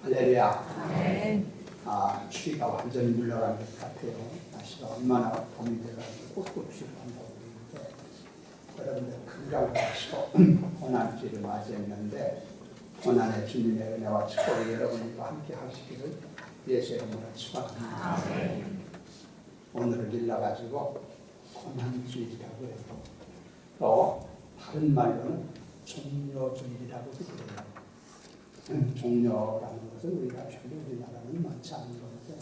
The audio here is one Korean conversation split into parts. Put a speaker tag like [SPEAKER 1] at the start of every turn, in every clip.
[SPEAKER 1] 할렐루야.
[SPEAKER 2] 네.
[SPEAKER 1] 추위가 완전히 물러간 것 같아요. 날씨가 얼마나 봄이 돼가지고 꽃꽃이를 한다고 그러는데, 여러분들 건강하시고 고난주를 맞이했는데, 고난의 주님의 은혜와 축복이 여러분과 함께 하시기를 예수의 이름으로 축원합니다. 오늘을 일러가지고 고난주일이라고 해요. 또 다른 말로는 종료주일이라고도 그래요. 종료라는 것은 우리가 별로 우리나라는 많지 않은 건데,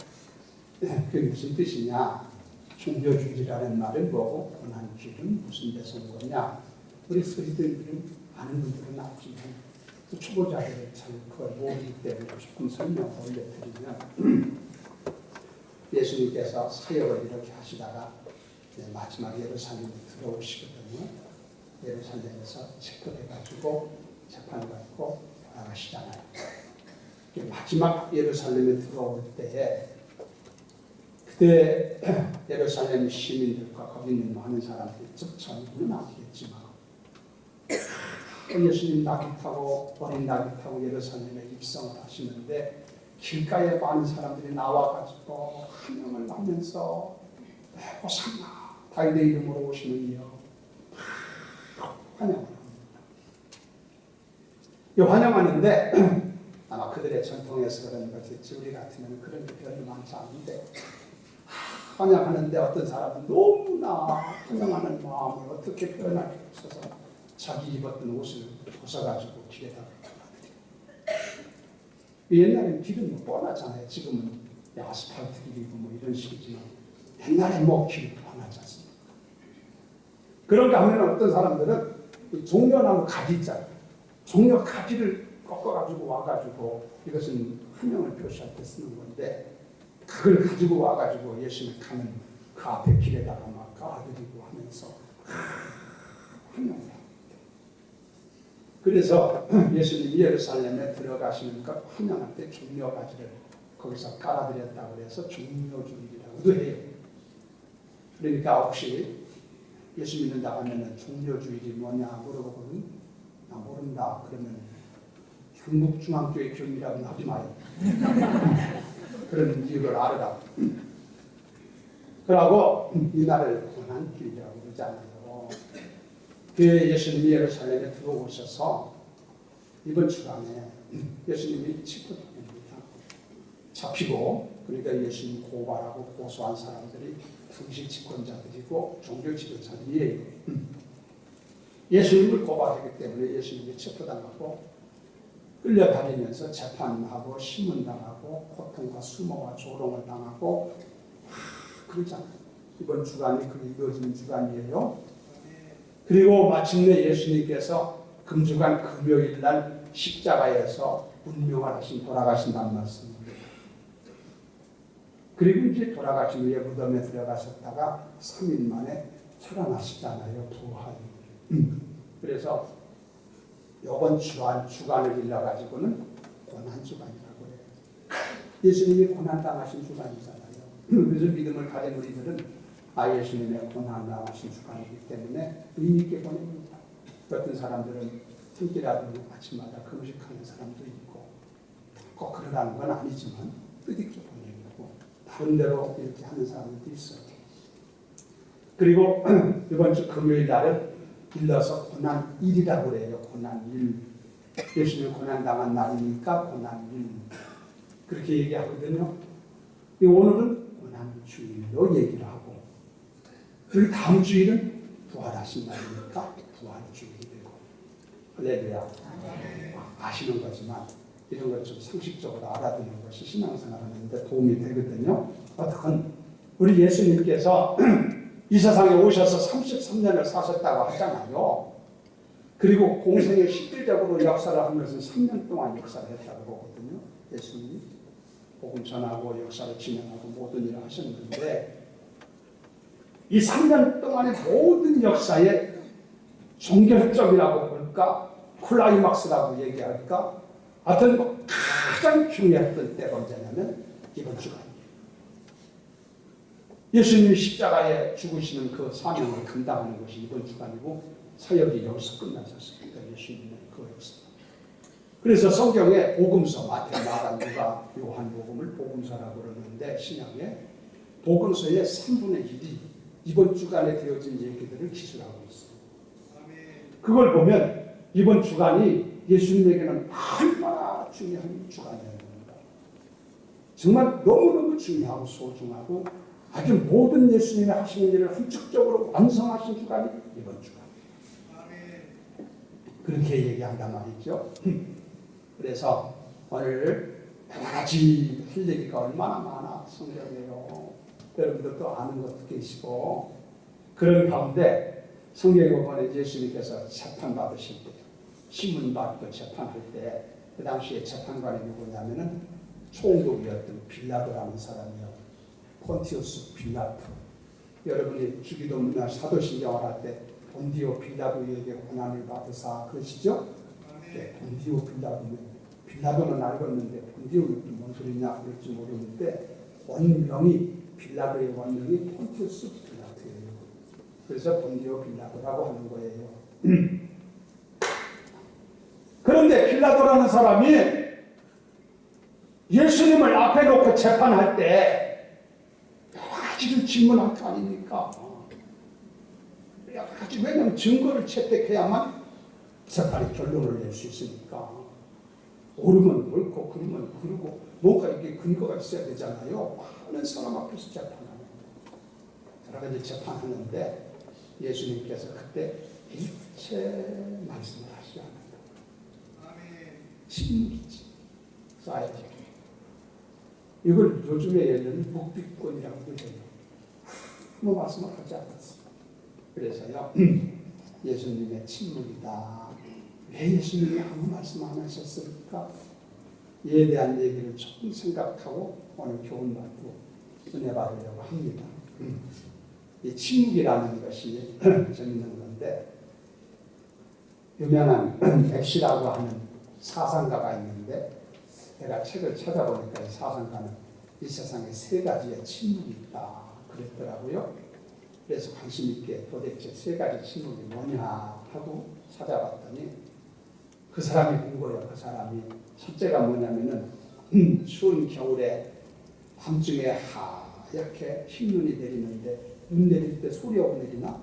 [SPEAKER 1] 그게 무슨 뜻이냐? 종료주일이라는 말은 뭐고, 고난주일은 무슨 데서 온 거냐? 우리 소리들은 아는 분들은 알지만, 또 초보자들은 잘 그걸 모르기 때문에 조금 설명을 올려드리면, 예수님께서 사역을 이렇게 하시다가 마지막 예루살렘에 들어오시거든요. 예루살렘에서 체포돼가지고 재판받고 나가시잖아요. 마지막 예루살렘에 들어올 때에 그때 예루살렘 시민들과 거기 있는 많은 사람들이 전부는 아니겠지만 예수님 낙이 타고 어린 낙이 타고 예루살렘에 입성을 하시는데 길가에 많은 사람들이 나와가지고 환영을 하면서 호산나 다윗의 이름으로 오시는 이여 환영을 합니다. 이 환영하는데 아마 그들의 전통에서 그런 것이지 우리 같으면 그런 게 별로 많지 않은데 환영하는데 어떤 사람은 너무나 환영하는 마음을 어떻게 표현할 수 없어서 자기 입었던 옷을 벗어가지고 길에다 옛날에는 길은 뭐 뻔하잖아요. 지금은 아스팔트 길이고 뭐 이런 식이지만 옛날에 뭐 길이 뻔하지 않습니까? 그런가 하면 어떤 사람들은 종려나무 가지 있잖아요. 종려 가지를 꺾어가지고 와가지고 이것은 환영을 표시할 때 쓰는 건데 그걸 가지고 와가지고 예수님 가는 그 앞에 길에다가 막 깔아드리고 하면서 환영을 합니다. 그래서 예수님이 예루살렘에 들어가시는 것 환영할 때 종려 가지를 거기서 깔아드렸다고 해서 종려주일이라고도 해요. 그러니까 혹시 예수 믿는다고 하면 종려주일이 뭐냐 물어보거든. 나 모른다 그러면 경북중앙교회 교인이라고 하지 마요. 그런 이유를 알으라고. 그러고 이날을 고난주일이라고 그러잖아요. 예수님이 예루살렘에 들어오셔서 이번 주간에 예수님이 체포됩니다. 잡히고 그러니까 예수님 고발하고 고소한 사람들이 정식 집권자들이고 종교 지도자들이에요. 예수님을 고발하기 때문에 예수님이 체포당하고 끌려다니면서 재판하고 신문당하고 고통과 수모와 조롱을 당하고 그러잖아요. 이번 주간이 그게 이루어지는 주간이에요. 그리고 마침내 예수님께서 금주간 금요일날 십자가에서 운명을 하신 돌아가신다는 말씀입니다. 그리고 이제 돌아가신 후에 무덤에 들어가셨다가 3일 만에 살아나시잖아요. 부활. 그래서 이번 주간을 일러가지고는 고난주간이라고 해요. 예수님이 고난당하신 주간이잖아요. 그래서 믿음을 가진 우리들은 예수님의 고난당하신 주간이기 때문에 의미있게 보냅니다. 어떤 사람들은 특이라도 아침마다 금식하는 사람도 있고 꼭 그러라는 건 아니지만 뜻있게 보내고 다른 데로 이렇게 하는 사람들도 있어요. 그리고 이번 주 금요일 날은 일러서 고난일이라고 그래요. 고난일. 예수님 고난당한 날이니까 고난일. 그렇게 얘기하거든요. 오늘은 고난주일로 얘기를 하고 그리고 다음 주일은 부활하신 날이니까 부활주일이 되고 할렐루야. 아시는 거지만 이런 걸 좀 상식적으로 알아두는 것이 신앙생활하는 데 도움이 되거든요. 어떻건 우리 예수님께서 이 세상에 오셔서 33년을 사셨다고 하잖아요. 그리고 공생에 실질적으로 역사를 한 것은 3년 동안 역사를 했다고 보거든요. 예수님이 복음 전하고 역사를 진행하고 모든 일을 하셨는데 이 3년 동안의 모든 역사의 종결점이라고 볼까 클라이막스라고 얘기할까 하여튼 가장 중요했던 때가 언제냐면 이번 주간이에요. 예수님이 십자가에 죽으시는 그 사명을 감당하는 것이 이번 주간이고 사역이 여기서 끝나셨습니다. 예수님의 그 역사. 그래서 성경에 복음서, 마태, 마가, 누가, 요한복음을 복음서라고 그러는데 신약에 복음서의 3분의 1이 이번 주간에 되어진 얘기들을 기술하고 있어요. 그걸 보면 이번 주간이 예수님에게는 얼마나 중요한 주간이에요. 정말 너무너무 중요하고 소중하고 아주 모든 예수님의 하시는 일을 한축적으로 완성하신 주간이 이번 주간. 그렇게 얘기한단 말이죠. 그래서 오늘 여러 가지 할 얘기가 얼마나 많아 성경이에요. 여러분들도 아는 것도 계시고 그런 가운데 성경에 보면 예수님께서 재판받으실 때 신문 받고 재판할 때 그 당시에 재판관이 누구냐면은 총독이었던 빌라도라는 사람이요. 폰티우스 빌라도. 여러분이 주기도문이나 사도신경을 할 때 본디오 빌라도에게 고난을 받으사 그러시죠? 네, 본디오 빌라도는 빌라도는 알고 있는데 본디오는 뭔 소리냐 그럴지 모르는데 원명이 빌라도의 원명이 폰티우스 빌라도예요. 그래서 본디오 빌라도라고 하는 거예요. 그런데 빌라도라는 사람이 예수님을 앞에 놓고 재판할 때 여러 가지를 질문할 거 아닙니까? 여러 가지 왜냐하면 증거를 채택해야만 재판의 결론을 낼 수 있으니까 옳으면 옳고 그르면 그르고 뭔가 이게 근거가 있어야 되잖아요. 많은 사람 앞에서 재판하는 여러 가지 재판하는데 예수님께서 그때 일체 말씀을 하시지 않는다. 침묵이지. 쌓여져. 이걸 요즘에 얘는 묵비권이라고 해요. 아무 말씀을 하지 않았어요. 그래서요, 예수님의 침묵이다. 왜 예수님이 아무 말씀 안 하셨을까? 이에 대한 얘기를 조금 생각하고 오늘 교훈 받고 은혜 받으려고 합니다. 이 침묵이라는 것이 재밌는 건데 유명한 앱시라고 하는 사상가가 있는데 제가 책을 찾아보니까 이 사상가는 이 세상에 3가지의 침묵이 있다 그랬더라고요. 그래서 관심 있게 도대체 3가지 침묵이 뭐냐 하고 찾아봤더니 그 사람이 본 거예요. 그 사람이 첫째가 뭐냐면은 추운 겨울에 밤중에 하얗게 흰눈이 내리는데 눈 내릴 때 소리 없이 내리나?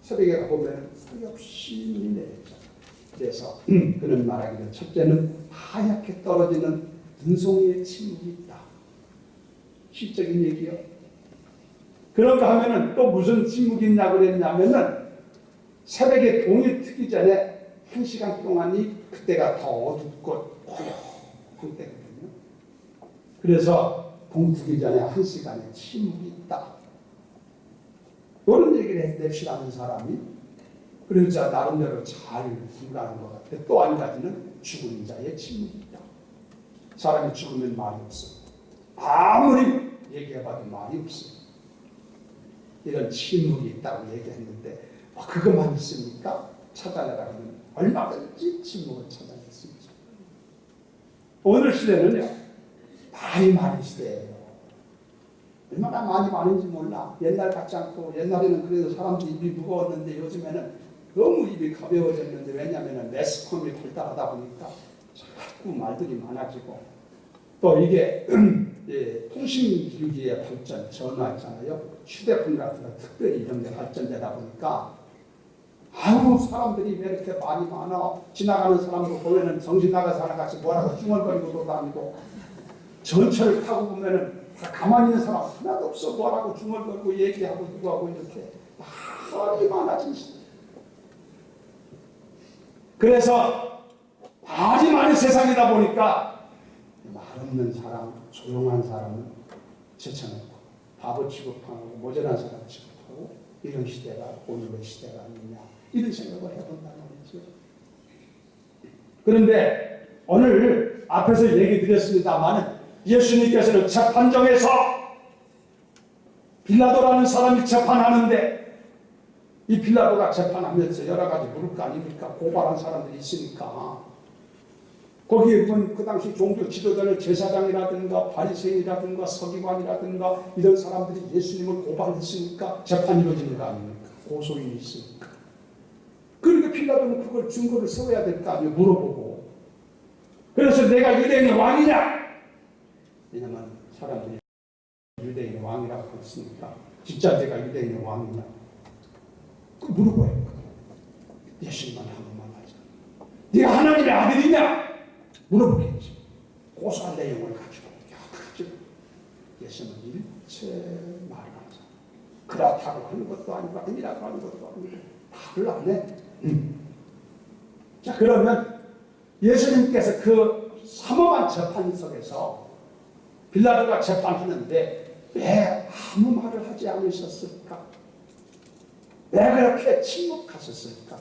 [SPEAKER 1] 새벽에 가보면 소리 없이 눈이 내렸죠. 그래서 그는 말하기를 첫째는 하얗게 떨어지는 눈송이의 침묵이 있다. 시적인 얘기요. 그런가 하면은 또 무슨 침묵이 있냐고 그랬냐면은 새벽에 동이 트기 전에 1시간 동안이 그때가 더 어둡고 고요한 때거든요. 그래서 동 트기 전에 1시간의 침묵이 있다. 이런 얘기를 냅시라는 사람이 그래서 나름대로 잘 분간한 것 같아. 또 한 가지는 죽은 자의 침묵이 있다. 사람이 죽으면 말이 없어. 아무리 얘기해봐도 말이 없어. 이런 침묵이 있다고 얘기했는데 그것만 있습니까? 찾아내라면 얼마든지 침묵을 찾아낼 수 있죠. 오늘 시대는요. 말이 많은 시대예요. 얼마나 많이 많은지 몰라. 옛날 같지 않고 옛날에는 그래도 사람들이 입이 무거웠는데 요즘에는 너무 입이 가벼워졌는데 왜냐하면 매스컴이 발달하다 보니까 자꾸 말들이 많아지고 또 이게 통신기기의 발전, 전화 있잖아요. 휴대폰 같은 거 특별히 이런 게 발전되다 보니까 아유 사람들이 왜 이렇게 말이 많아. 지나가는 사람도 보면은 정신 나간 사람 같이 뭐라고 중얼거리고 돌아다니고 전철을 타고 보면은 다 가만히 있는 사람 하나도 없어. 뭐라고 중얼거리고 얘기하고 누구하고 이렇게 말이 많아진 시대. 그래서 말이 많은 세상이다 보니까 말 없는 사람, 조용한 사람은 제쳐놓고 바보 취급하고 모자란 사람 취급하고 이런 시대가 오늘의 시대가 아니냐 이런 생각을 해본다는 거죠. 그런데 오늘 앞에서 얘기 드렸습니다만 예수님께서는 재판정에서 빌라도라는 사람이 재판하는데 이 빌라도가 재판하면서 여러 가지 물을 거 아닙니까? 고발한 사람들이 있으니까 거기에 보면 그 당시 종교 지도자들 제사장이라든가 바리새인이라든가 서기관이라든가 이런 사람들이 예수님을 고발했으니까 재판이 이루어지는 거 아닙니까? 고소인이 있으니까. 그러니까 빌라도는 그걸 증거를 세워야 될 거 아니에요. 물어보고 그래서 내가 유대인의 왕이냐? 왜냐면 사람들이 유대인의 왕이라고 했으니까 진짜 내가 유대인의 왕이냐? 그 물어봐요. 예수님만 한 번만 하자. 네가 하나님의 아들이냐? 물어보겠지. 고소한 내용을 가지고 예수님은 일체 말하자. 그렇다고 하는 것도 아니고 아니라고 하는 것도 아니고 답을 안 해. 자, 그러면 예수님께서 그 삼엄한 재판석에서 빌라도가 재판하는데 왜 아무 말을 하지 않으셨을까? 왜 그렇게 침묵하셨을까?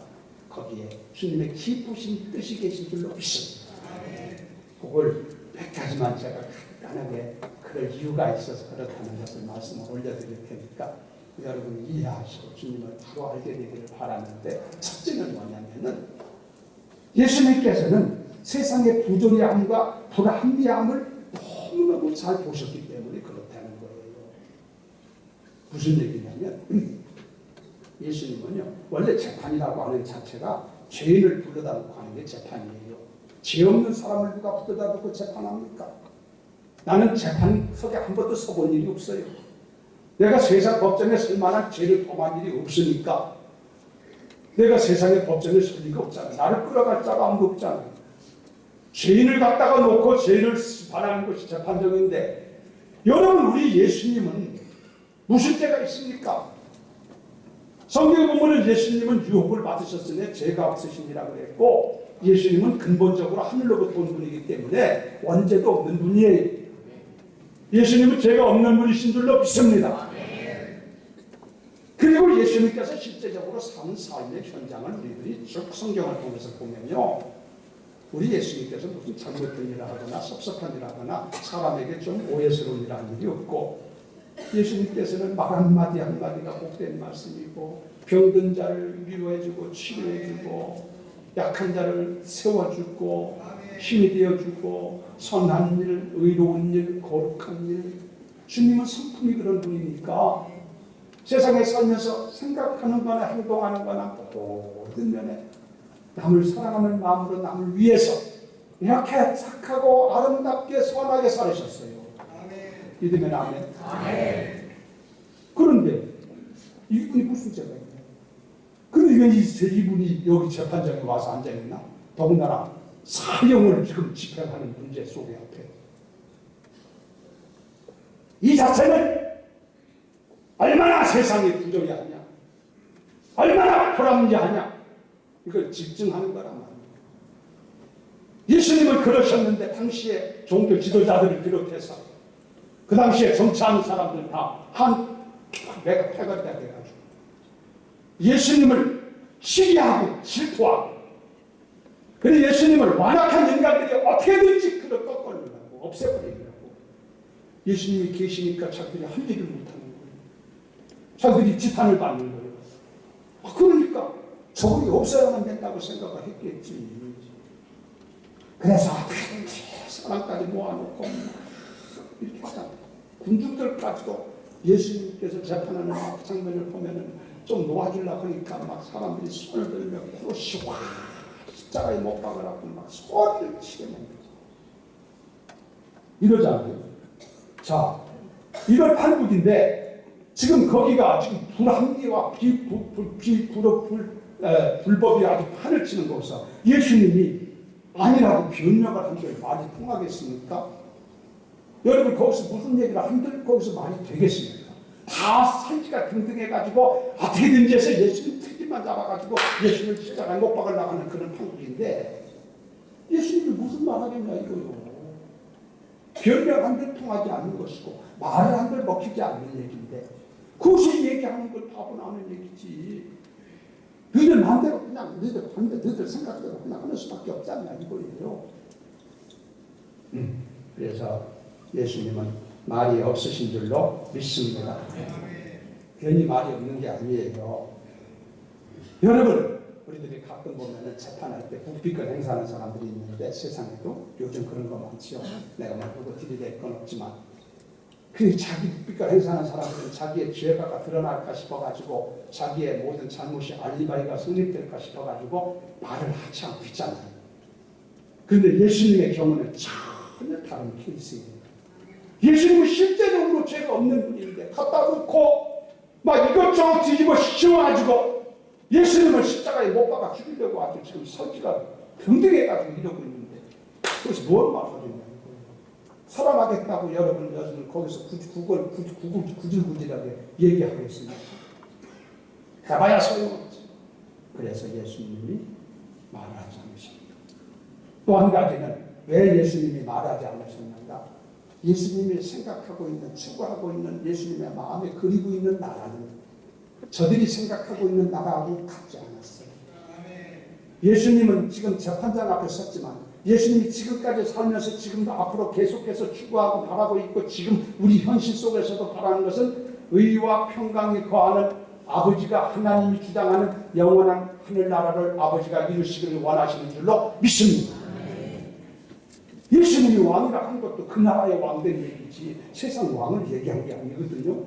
[SPEAKER 1] 거기에 주님의 깊으신 뜻이 계신 줄로 믿습니다. 그걸 몇 가지만 제가 간단하게 그럴 이유가 있어서 그렇다는 것을 말씀을 올려드릴 테니까 여러분 이해하시고 주님을 바로 알게 되기를 바라는데, 첫째는 뭐냐면은 예수님께서는 세상의 부조리함과 불합리함을 너무너무 잘 보셨기 때문에 그렇다는 거예요. 무슨 얘기냐면 예수님은요, 원래 재판이라고 하는 자체가 죄인을 불러다 놓고 하는 게 재판이에요. 죄 없는 사람을 누가 불러다 놓고 재판합니까? 나는 재판석에 한 번도 서본 일이 없어요. 내가 세상 법정에 설 만한 죄를 범한 일이 없으니까 내가 세상의 법정에 설 리가 없잖아요. 나를 끌어갈 자가 아무도 없잖아요. 죄인을 갖다가 놓고 죄를 바라는 것이 재판정인데, 여러분 우리 예수님은 무슨 죄가 있습니까? 성경에 보면 예수님은 유혹을 받으셨으니 죄가 없으시니라고 그랬고, 예수님은 근본적으로 하늘로부터 온 분이기 때문에 원죄도 없는 분이에요. 예수님은 죄가 없는 분이신 줄로 믿습니다. 그리고 예수님께서 실제적으로 사는 삶의 현장을 우리들이 쭉 성경을 통해서 보면요, 우리 예수님께서 무슨 잘못된 일을 하거나 섭섭한 일을 하거나 사람에게 좀 오해스러운 일을 한 일이 없고, 예수님께서는 말 한마디 한마디가 복된 말씀이고, 병든 자를 위로해주고 치료해주고, 약한 자를 세워주고 힘이 되어주고, 선한 일, 의로운 일, 거룩한 일, 주님은 성품이 그런 분이니까 세상에 살면서 생각하는 거나 행동하는 거나 모든 면에 남을 사랑하는 마음으로 남을 위해서 이렇게 착하고 아름답게 선하게 살으셨어요. 믿으면 아멘. 그런데 이분이 무슨 죄가 있냐? 근데 왜 이분이 여기 재판장에 와서 앉아있나? 더군다나 사형을 지금 집행하는 문제 속에 앞에 이 자체는 얼마나 세상이 부조리하냐, 얼마나 불합리하냐, 이걸 집증하는 거란 말이에요. 예수님은 그러셨는데 당시에 종교 지도자들을 비롯해서 그 당시에 정치하는 사람들 다 한 패거리가 돼가지고 예수님을 시기하고 질투하고, 그래서 예수님을 완악한 인간들이 어떻게든지 그걸 꺾어내려고 없애버리려고, 예수님이 계시니까 자기들이 할 일을 못하는 거예요. 자기들이 지탄을 받는 거예요. 그러니까 저분이 없어야만 된다고 생각을 했겠지. 그래서 어떻게든지 사람까지 모아놓고 이렇게 하잖아요. 군중들까지도 예수님께서 재판하는 장면을 보면은 좀 놓아주려고 하니까 막 사람들이 손을 들며 그러시 와 십자가에 못 박으라고 막 소리를 치게 만들죠. 이러잖아요. 자, 이걸 판국인데 지금 거기가 지금 불합리와 불법이 아주 판을 치는 거기서 예수님이 아니라고 변명을 한 게 말이 통하겠습니까? 여러분 거기서 무슨 얘기를 한들 거기서 말이 되겠습니까? 다 산지가 등등해가지고 어떻게든지 해서 예수님 특집만 잡아가지고 예수님을 십자가에 못 박으려고 하는 그런 판국인데, 예수님이 무슨 말 하겠냐 이거요. 변명 한들 통하지 않는 것이고 말을 한들 먹히지 않는 얘기인데, 그것이 얘기하는 걸 파본하는 얘기지. 너희들 마음대로 그냥 너희들 생각대로 그냥 하는 수밖에 없지 않냐 이거예요. 그래서 예수님은 말이 없으신 줄로 믿습니다. 괜히 말이 없는 게 아니에요. 여러분, 우리들이 가끔 보면은 재판할 때 국비권 행사하는 사람들이 있는데, 세상에도 요즘 그런 거 많지요. 내가 뭐 누구 들이댈 건 없지만, 그 자기 국비권 행사하는 사람들은 자기의 죄가 드러날까 싶어가지고, 자기의 모든 잘못이 알리바이가 성립될까 싶어가지고 말을 하지 않고 있잖아요. 그런데 예수님의 경우는 전혀 다른 케이스예요. 예수님은 실제적으로 죄가 없는 분인데 갖다 놓고 막 이것저것 뒤집어 씌워가지고 예수님을 십자가에 못 박아 죽이려고 아주 지금 설지가 병들해가지고 이러고 있는데 그것이 뭘 말하겠냐는 거예요. 살아나겠다고 여러분 거기서 구질구질하게 얘기하겠습니다. 해봐야 소용없지. 그래서 예수님이 말하지 않으십니다. 또 한 가지는 왜 예수님이 말하지 않으셨는가? 예수님이 생각하고 있는, 추구하고 있는 예수님의 마음에 그리고 있는 나라는 저들이 생각하고 있는 나라하고 같지 않았어요. 예수님은 지금 재판장 앞에 섰지만 예수님이 지금까지 살면서 지금도 앞으로 계속해서 추구하고 바라고 있고 지금 우리 현실 속에서도 바라는 것은 의와 평강이 거하는 아버지가 하나님이 주장하는 영원한 하늘나라를 아버지가 이루시기를 원하시는 줄로 믿습니다. 예수님이 왕이라 한 것도 그 나라의 왕된 얘기지 세상 왕을 얘기한 게 아니거든요.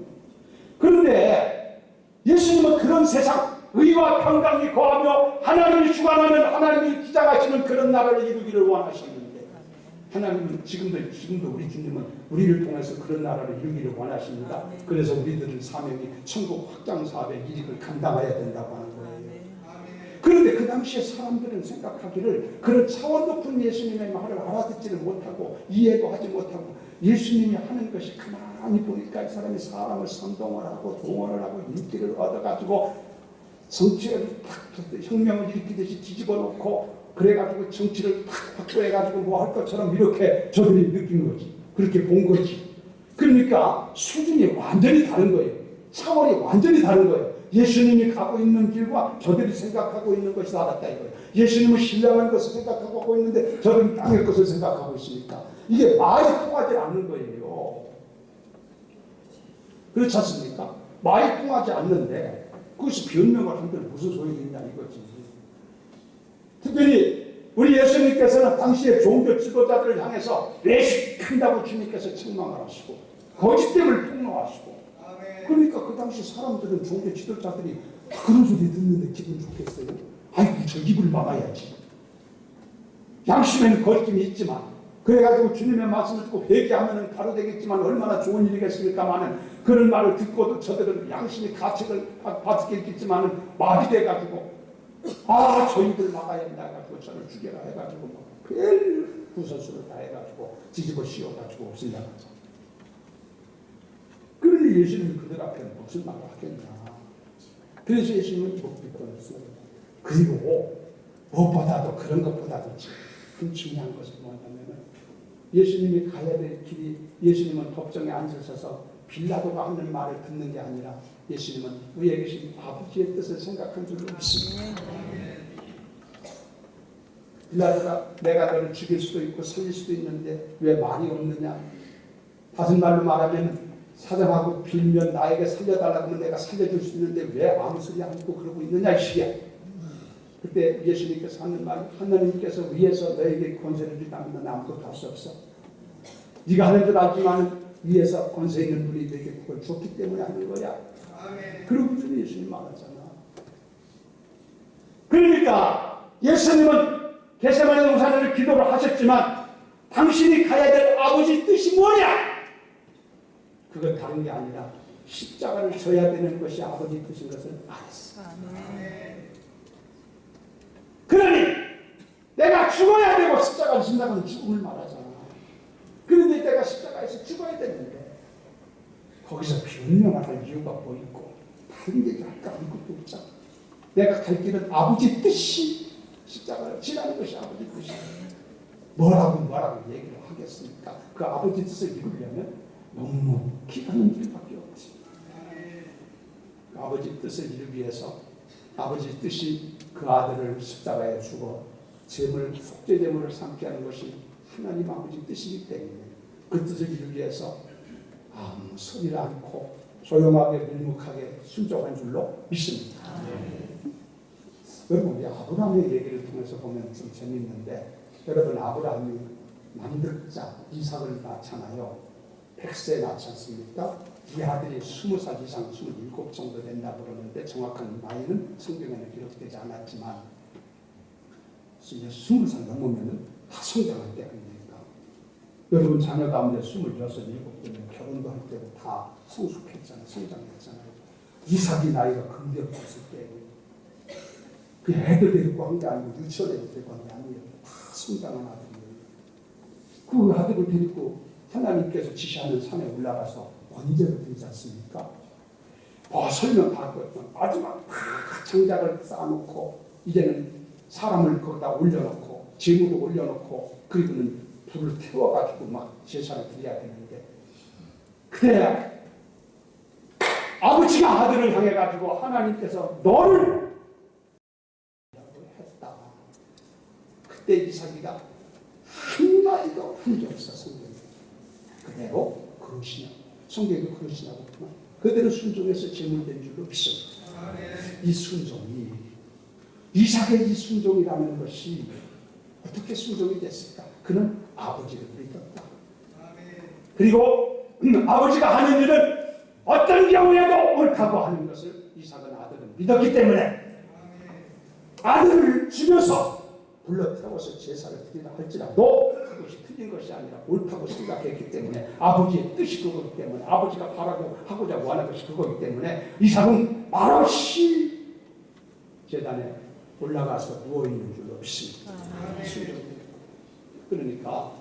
[SPEAKER 1] 그런데 예수님은 그런 세상 의와 평강이 거하며 하나님이 주관하는 하나님이 주장하시는 그런 나라를 이루기를 원하시는데 하나님은 지금도 우리 주님은 우리를 통해서 그런 나라를 이루기를 원하십니다. 그래서 우리들은 사명이 천국 확장 사업의 일익을 감당해야 된다고 하는 거예요. 그런데 그 당시에 사람들은 생각하기를 그런 차원 높은 예수님의 말을 알아듣지를 못하고 이해도 하지 못하고 예수님이 하는 것이 가만히 보니까 이 사람이 사람을 선동을 하고 동원을 하고 인기를 얻어가지고 정치를 탁 혁명을 일으키듯이 뒤집어 놓고 그래가지고 정치를 탁 확보해가지고 뭐 할 것처럼 이렇게 저들이 느낀 거지. 그렇게 본 거지. 그러니까 수준이 완전히 다른 거예요. 차원이 완전히 다른 거예요. 예수님이 가고 있는 길과 저들이 생각하고 있는 것이 다르다 이거예요. 예수님은 신령한 것을 생각하고 있는데 저들은 땅의 것을 생각하고 있으니까 이게 말이 통하지 않는 거예요. 그렇지 않습니까? 말이 통하지 않는데 그것이 변명을 한들 무슨 소용이 있냐 이거지. 특별히 우리 예수님께서는 당시의 종교 지도자들을 향해서 외식한다고 주님께서 책망을 하시고 거짓됨을 폭로하시고 그러니까 그 당시 사람들은 종교 지도자들이 그런 소리 듣는데 기분 좋겠어요? 아이고 저 입을 막아야지. 양심에는 거짓낌이 있지만 그래가지고 주님의 말씀을 듣고 회개하면 바로 되겠지만 얼마나 좋은 일이겠습니까마는 그런 말을 듣고도 저들은 양심의 가책을 받겠지만은 마비돼가지고 저 입을 막아야 된다 해가지고 저를 죽여라 해가지고 별 구설수를 다 해가지고 뒤집어 씌워가지고 없앤다고. 그런데 예수님이 그들 앞에 무슨 말을 하겠냐. 그래서 예수님은 묵비 끊었어요. 그리고 무엇보다도 그런 것보다도 참 중요한 것은 뭐냐면 예수님이 가야 될 길이 예수님은 법정에 앉으셔서 빌라도가 하는 말을 듣는 게 아니라 예수님은 위에 계신 아버지의 뜻을 생각한 줄로 믿습니다. 빌라도가 내가 너를 죽일 수도 있고 살릴 수도 있는데 왜 말이 없느냐. 다른 말로 말하면 사정하고 빌면 나에게 살려달라고 하면 내가 살려줄 수 있는데 왜 아무 소리 안 듣고 그러고 있느냐 이 식이야. 그때 예수님께서 하는 말 하나님께서 위에서 너에게 권세를 주다면 너는 아무것도 할 수 없어. 네가 하는 줄 알지만 위에서 권세 있는 분이 너에게 그걸 줬기 때문에 하는 거야. 그러고 예수님 말하잖아. 그러니까 예수님은 겟세마네 동산에서 기도를 하셨지만 당신이 가야 될 아버지 뜻이 뭐냐? 그건 다른 게 아니라 십자가를 져야 되는 것이 아버지 뜻인 것을 알았어. 그러니 내가 죽어야 되고 십자가를 진다면 죽음을 말하잖아. 그런데 내가 십자가에서 죽어야 되는데 거기서 변명을 할 이유가 뭐 있고 다른 얘기할까 아무것도 없잖아. 내가 갈 길은 아버지 뜻이 십자가를 지라는 것이 아버지 뜻이야. 뭐라고 얘기를 하겠습니까? 그 아버지 뜻을 이루려면 묵묵히 하는 길밖에 없지. 그 아버지 뜻을 이루기 위해서 아버지 뜻이 그 아들을 십자가에 죽어 제물 속죄제물을 삼게 하는 것이 하나님 아버지 뜻이기 때문에 그 뜻을 이루기 위해서 아무 소리를 않고 조용하게 묵묵하게 순종한 줄로 믿습니다. 여러분, 우리 아브라함의 얘기를 통해서 보면 좀 재밌는데 여러분, 아브라함이 남득자 이삭을 낳잖아요. 100세에 낳지 않습니까? 이 아들이 20살 이상 27 정도 된다고 그러는데 정확한 나이는 성경에는 기록되지 않았지만 20살 넘으면 다 성장할 때 아닙니까? 여러분 자녀 가운데 26, 7되면 결혼도 할 때도 다 성숙했잖아요. 성장했잖아요. 이삭이 나이가 근대없었을 때 그 애들 데리고 한 게 아니고 유치원 애들 데리고 한 게 아니에요. 다 성장한 아들이에요. 그 아들을 데리고 하나님께서 지시하는 산에 올라가서 번제를 드리지 않습니까? 설명 다 했거든요. 마지막 장작을 쌓아놓고 이제는 사람을 거기다 올려놓고 재물을 올려놓고 그리고는 불을 태워가지고 막 제사를 드려야 되는데 그래야 아버지가 아들을 향해가지고 하나님께서 너를 했다. 그때 이삭이가 한마디도 한 게 없어. 성경에 그대로 그러시냐 성경에도 그러시냐고 그대로 순종해서 제물된 줄로 믿습니다. 이 순종이 이삭의 이 순종이라는 것이 어떻게 순종이 됐을까? 그는 아버지를 믿었다. 그리고 아버지가 하는 일은 어떤 경우에도 옳다고 하는 것을 이삭은 아들은 믿었기 때문에 아들을 죽여서 불러 태워서 제사를 드리라 할지라도 그것이 틀린 것이 아니라 옳다고 생각했기 때문에 아버지의 뜻이 그거기 때문에 아버지가 바라고 하고자 원하는 것이 그거기 때문에 이삭은 말없이 제단에 올라가서 누워있는 줄로 믿습니다. 그러니까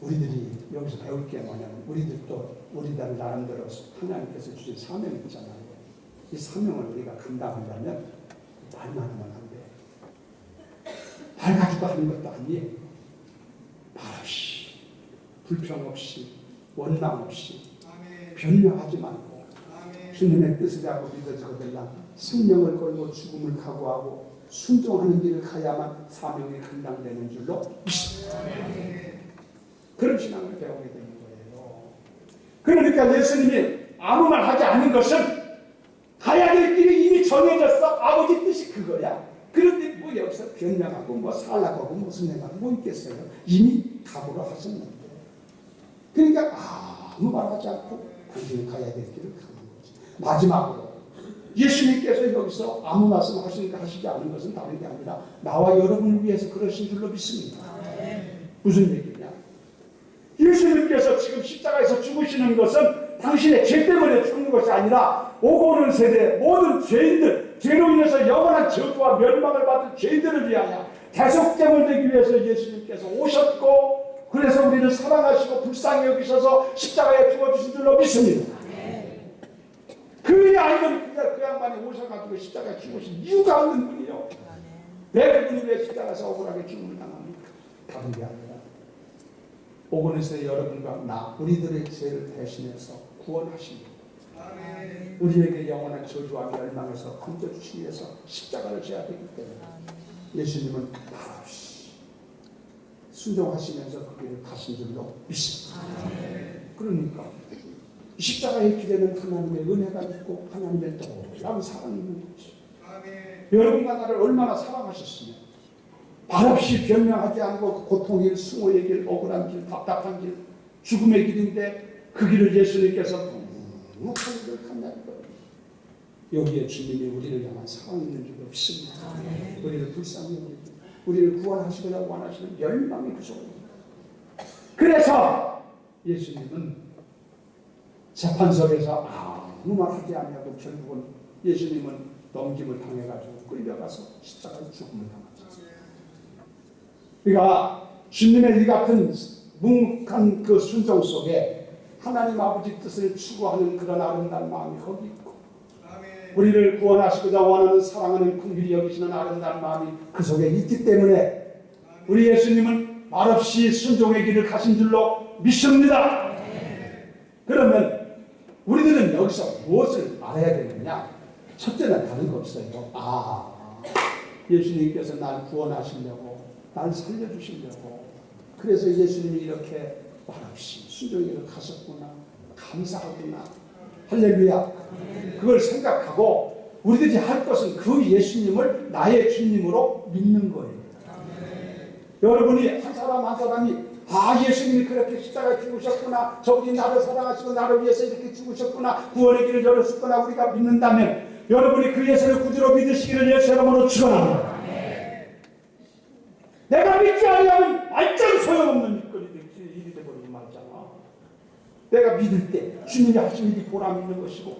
[SPEAKER 1] 우리들이 여기서 배울 게 뭐냐면 우리들도 우리들 나름대로 하나님께서 주신 사명이 있잖아요. 이 사명을 우리가 감당하려면 말만 하면 안 돼. 말 가지고 하는 것도 아니에요. 말없이 불평 없이 원망 없이 변명하지 말고 주님의 뜻을 하고 믿어지거든요. 생명을 걸고 죽음을 각오하고 순종하는 길을 가야만 사명이 감당되는 줄로 믿습니다. 그런 신앙을 배우게 되는 거예요. 그러니까 예수님이 아무 말 하지 않은 것은 가야 될 길이 이미 정해졌어. 아버지 뜻이 그거야. 그런데 뭐 여기서 변명하고 뭐 살라고 무슨 얘기하고 뭐 있겠어요. 이미 답으로 하셨는데. 그러니까 아무 말 하지 않고 당신이 가야 될 길을 가는 거지. 마지막으로 예수님께서 여기서 아무 말씀 하시지 않은 것은 다른 게 아니라 나와 여러분을 위해서 그러신 줄로 믿습니다. 무슨 얘기냐? 예수님께서 지금 십자가에서 죽으시는 것은 당신의 죄 때문에 죽는 것이 아니라 오고 오는 세대 모든 죄인들, 죄로 인해서 영원한 저주와 멸망을 받은 죄인들을 위하여 대속죄를 되기 위해서 예수님께서 오셨고 그래서 우리를 사랑하시고 불쌍히 여기셔서 십자가에 죽어주신 줄로 믿습니다. 그게 아니면 그 양반이 오셔가지고 십자가에 죽으신 이유가 없는 분이요. 왜 그분이 왜 십자가에서 억울하게 죽음을 당합니까? 다른 게 아니라 오건에서 여러분과 나 우리들의 죄를 대신해서 구원하십니다. 우리에게 영원한 저주와 멸망에서 건져주시기 위해서 십자가를 져야 되기 때문에 예수님은 말없이 순종하시면서 그 길을 가신 줄로 믿습니다. 그러니까 십자가의 길에는 하나님의 은혜가 있고 하나님의 놀라운 사랑이 있는 것이죠. 여러분과 나를 얼마나 사랑하셨으면 말없이 변명하지 않고 고통의 길, 수모의 길, 억울한 길, 답답한 길, 죽음의 길인데 그 길을 예수님께서 너무 하늘을 간다는 거예요. 여기에 주님이 우리를 향한 사랑이 있는 줄로 믿습니다. 우리를 불쌍히 여기고 우리를 구원하시고자 원하시는 열망이 부족합니다. 그래서 예수님은 재판석에서 아무 말 하지 아니하고 결국은 예수님은 넘김을 당해가지고 끌려가서 십자가에 죽음을 당하셨어요. 그러니까 주님의 이 같은 묵묵한 그 순종 속에 하나님 아버지 뜻을 추구하는 그런 아름다운 마음이 거기 있고 우리를 구원하시고자 원하는 사랑하는 긍휼히 여기시는 아름다운 마음이 그 속에 있기 때문에 우리 예수님은 말없이 순종의 길을 가신 줄로 믿습니다. 그러면 우리들은 여기서 무엇을 말해야 되느냐? 첫째는 다른 거 없어요. 예수님께서 날 구원하시려고 날 살려주시려고 그래서 예수님이 이렇게 말없이 순종의 길을 가셨구나 감사하구나 할렐루야. 그걸 생각하고 우리들이 할 것은 그 예수님을 나의 주님으로 믿는 거예요. 여러분이 한 사람 한 사람이 예수님이 그렇게 십자가에 죽으셨구나 저분이 나를 사랑하시고 나를 위해서 이렇게 죽으셨구나 구원의 길을 열었었구나 우리가 믿는다면 여러분이 그 예수를 구주로 믿으시기를 예수 이름으로 축원합니다. 내가 믿지 아니하면 완전 소용없는 일이 되버리고 말잖아. 내가 믿을 때 주님이 하신 일이 보람 있는 것이고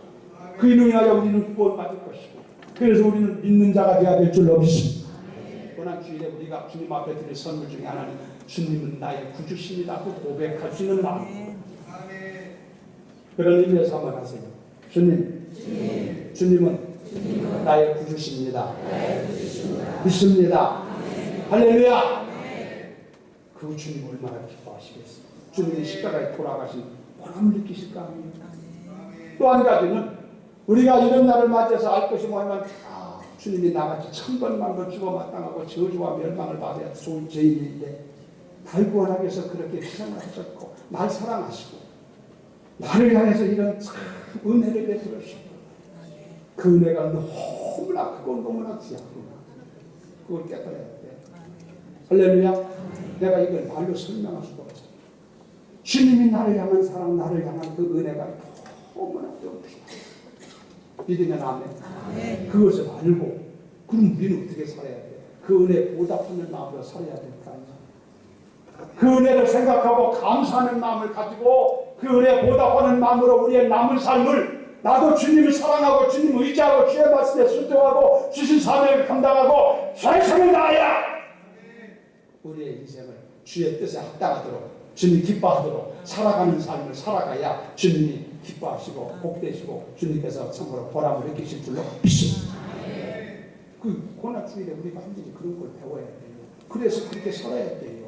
[SPEAKER 1] 그 일을 위하여 우리는 구원받을 것이고 그래서 우리는 믿는 자가 되어야 될 줄로 믿습니다. 고난 주일에 우리가 주님 앞에 드릴 선물 중에 하나는 주님은 나의 구주십니다. 그 고백할 수 있는 마음. 그런 의미에서 한번 하세요. 주님은 나의 구주십니다. 믿습니다. 할렐루야. 그 주님 얼마나 기뻐하시겠어요. 주님이 십자가에 돌아가신 보람을 느끼실까 합니다. 또 한 가지는 우리가 이런 날을 맞이해서 알 것이 뭐냐면 주님이 나같이 천번만번 죽어 마땅하고 저주와 멸망을 받아야 좋은 죄인인데 날 구원하기 위해서 그렇게 희생을 하셨고 날 사랑하시고 나를 향해서 이런 참 은혜를 베풀으시고 그 은혜가 너무나 크고 너무나 귀하구나. 그걸 깨달아야 돼. 할렐루야. 내가 이걸 말로 설명할 수가 없어. 주님이 나를 향한 사랑, 나를 향한 그 은혜가 너무나 뜨겁다. 믿으면 아멘. 그것을 알고 그럼 우리는 어떻게 살아야 돼? 그 은혜에 보답하는 마음으로 살아야 될 거 아니야. 그 은혜를 생각하고 감사하는 마음을 가지고 그 은혜에 보답하는 마음으로 우리의 남은 삶을 나도 주님을 사랑하고 주님을 의지하고 주의 말씀에 순종하고 주신 사명을 감당하고 최선을 다하여 우리의 인생을 주의 뜻에 합당하도록 주님 기뻐하도록 살아가는 삶을 살아가야 주님이 기뻐하시고 복되시고 주님께서 참으로 보람을 느끼실 줄로 믿습니다. 그 고난주일에 우리가 완전히 그런 걸 배워야 돼요. 그래서 그렇게 살아야 돼요.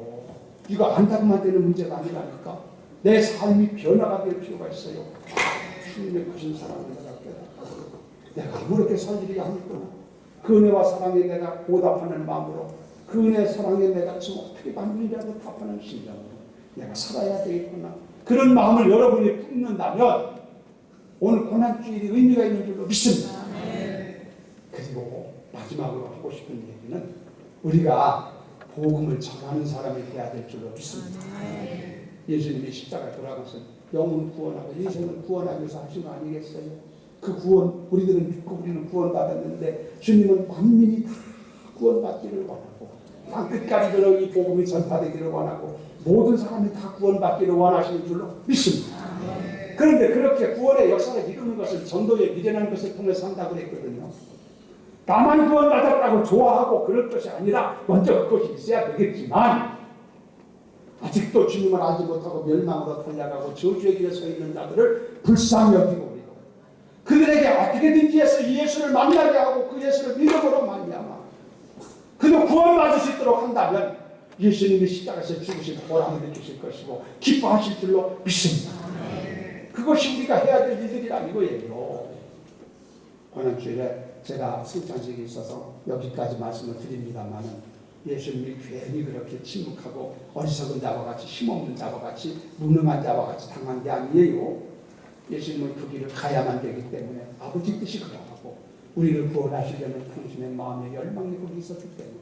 [SPEAKER 1] 이거 안다고만 되는 문제가 아니라니까. 내 삶이 변화가 될 필요가 있어요. 주님의 크신 사랑을 내가 깨닫고 내가 아무렇게 살 일이 아니구나. 그 은혜와 사랑에 내가 보답하는 마음으로 그 은혜 사랑에 내가 지금 어떻게 받느냐고 답하는 심정으로 내가 살아야 되겠구나. 그런 마음을 여러분이 품는다면 오늘 고난주일이 의미가 있는 줄로 믿습니다. 그리고 마지막으로 하고 싶은 얘기는 우리가 복음을 전하는 사람이 되어야 될 줄로 믿습니다. 예수님이 십자가에 돌아가서 영혼 구원하고 인생을 구원하기 위해서 하신 거 아니겠어요? 그 구원 우리들은 믿고 우리는 구원받았는데 주님은 만민이 다 구원받기를 원하고 땅 끝까지 들어 이 복음이 전파되기를 원하고 모든 사람이 다 구원받기를 원하시는 줄로 믿습니다. 그런데 그렇게 구원의 역사를 이루는 것은 전도의 미련한 것을 통해서 한다고 했거든요. 나만 구원받았다고 좋아하고 그럴 것이 아니라 먼저 그것이 있어야 되겠지만 아직도 주님을 알지 못하고 멸망으로 달려가고 저주의 길에 서 있는 자들을 불쌍히 여기고 우리도 그들에게 어떻게든지 해서 예수를 만나게 하고 그 예수를 믿음으로 말미암아 그도 구원받을 수 있도록 한다면 예수님이 십자가에서 죽으신 보람을 느끼실 것이고 기뻐하실 줄로 믿습니다. 그것이 우리가 해야 될 일들이라 이거예요. 고난주일에 제가 승찬식이 있어서 여기까지 말씀을 드립니다만은 예수님이 괜히 그렇게 침묵하고 어리석은 자와 같이 힘없는 자와 같이 무능한 자와 같이 당한 게 아니에요. 예수님은 그 길을 가야만 되기 때문에 아버지 뜻이 그러하고 우리를 구원하시려는 당신의 마음의 열망이 거기 있었기 때문에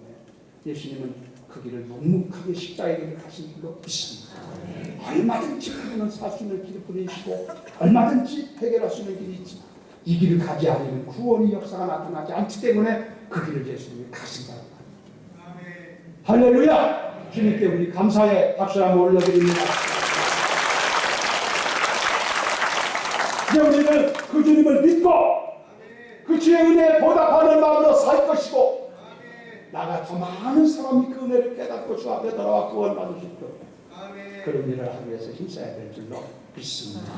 [SPEAKER 1] 예수님은 그 길을 묵묵하게 십자가의 길을 가신 줄로 믿습니다. 얼마든지 그분은 살 수 있는 길을 보내시고 얼마든지 해결할 수 있는 길이 있지만 이 길을 가지 않으면 구원의 역사가 나타나지 않기 때문에 그 길을 예수님이 가신다는 말입니다. 할렐루야! 주님께 우리 감사의 박수를 한번 올려드립니다. 이제 우리는 그 주님을 믿고 그 주의 은혜에 보답하는 마음으로 살 것이고 나가 더 많은 사람이 그 은혜를 깨닫고 주 앞에 돌아와 구원받을 수 있도록 그런 일을 하기 위해서 힘써야 될 줄로 믿습니다.